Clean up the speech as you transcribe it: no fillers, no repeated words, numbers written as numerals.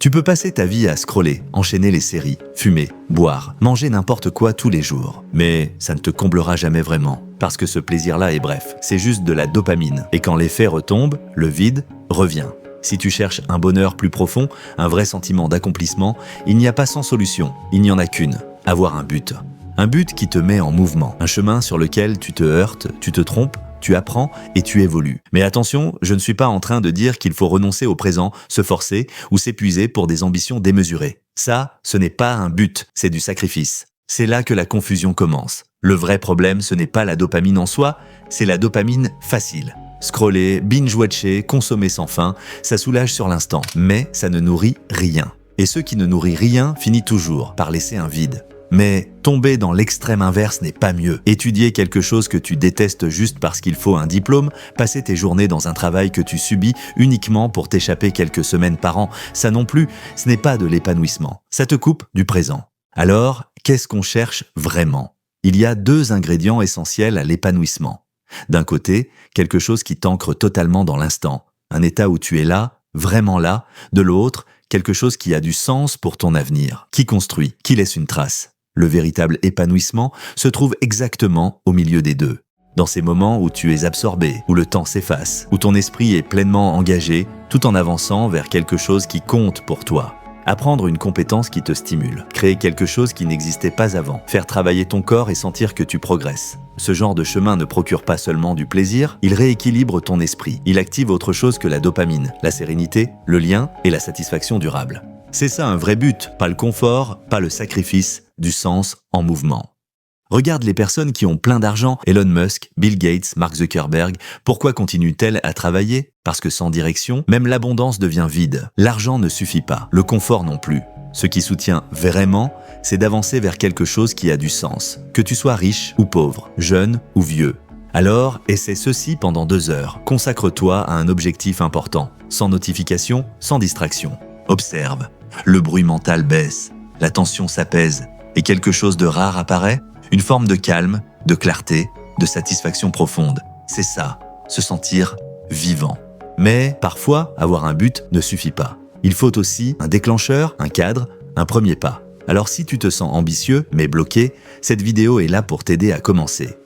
Tu peux passer ta vie à scroller, enchaîner les séries, fumer, boire, manger n'importe quoi tous les jours. Mais ça ne te comblera jamais vraiment. Parce que ce plaisir-là est bref, c'est juste de la dopamine. Et quand l'effet retombe, le vide revient. Si tu cherches un bonheur plus profond, un vrai sentiment d'accomplissement, il n'y a pas 100 solutions, il n'y en a qu'une, avoir un but. Un but qui te met en mouvement, un chemin sur lequel tu te heurtes, tu te trompes, tu apprends et tu évolues. Mais attention, je ne suis pas en train de dire qu'il faut renoncer au présent, se forcer ou s'épuiser pour des ambitions démesurées. Ça, ce n'est pas un but, c'est du sacrifice. C'est là que la confusion commence. Le vrai problème, ce n'est pas la dopamine en soi, c'est la dopamine facile. Scroller, binge-watcher, consommer sans fin, ça soulage sur l'instant, mais ça ne nourrit rien. Et ce qui ne nourrit rien finit toujours par laisser un vide. Mais tomber dans l'extrême inverse n'est pas mieux. Étudier quelque chose que tu détestes juste parce qu'il faut un diplôme, passer tes journées dans un travail que tu subis uniquement pour t'échapper quelques semaines par an, ça non plus, ce n'est pas de l'épanouissement. Ça te coupe du présent. Alors, qu'est-ce qu'on cherche vraiment ? Il y a 2 ingrédients essentiels à l'épanouissement. D'un côté, quelque chose qui t'ancre totalement dans l'instant, un état où tu es là, vraiment là. De l'autre, quelque chose qui a du sens pour ton avenir, qui construit, qui laisse une trace. Le véritable épanouissement se trouve exactement au milieu des deux. Dans ces moments où tu es absorbé, où le temps s'efface, où ton esprit est pleinement engagé, tout en avançant vers quelque chose qui compte pour toi. Apprendre une compétence qui te stimule, créer quelque chose qui n'existait pas avant, faire travailler ton corps et sentir que tu progresses. Ce genre de chemin ne procure pas seulement du plaisir, il rééquilibre ton esprit. Il active autre chose que la dopamine, la sérénité, le lien et la satisfaction durable. C'est ça un vrai but, pas le confort, pas le sacrifice, du sens en mouvement. Regarde les personnes qui ont plein d'argent, Elon Musk, Bill Gates, Mark Zuckerberg. Pourquoi continuent-elles à travailler ? Parce que sans direction, même l'abondance devient vide. L'argent ne suffit pas, le confort non plus. Ce qui soutient vraiment, c'est d'avancer vers quelque chose qui a du sens. Que tu sois riche ou pauvre, jeune ou vieux. Alors, essaie ceci pendant 2 heures. Consacre-toi à un objectif important, sans notification, sans distraction. Observe. Le bruit mental baisse, la tension s'apaise et quelque chose de rare apparaît, une forme de calme, de clarté, de satisfaction profonde. C'est ça, se sentir vivant. Mais parfois, avoir un but ne suffit pas. Il faut aussi un déclencheur, un cadre, un premier pas. Alors si tu te sens ambitieux mais bloqué, cette vidéo est là pour t'aider à commencer.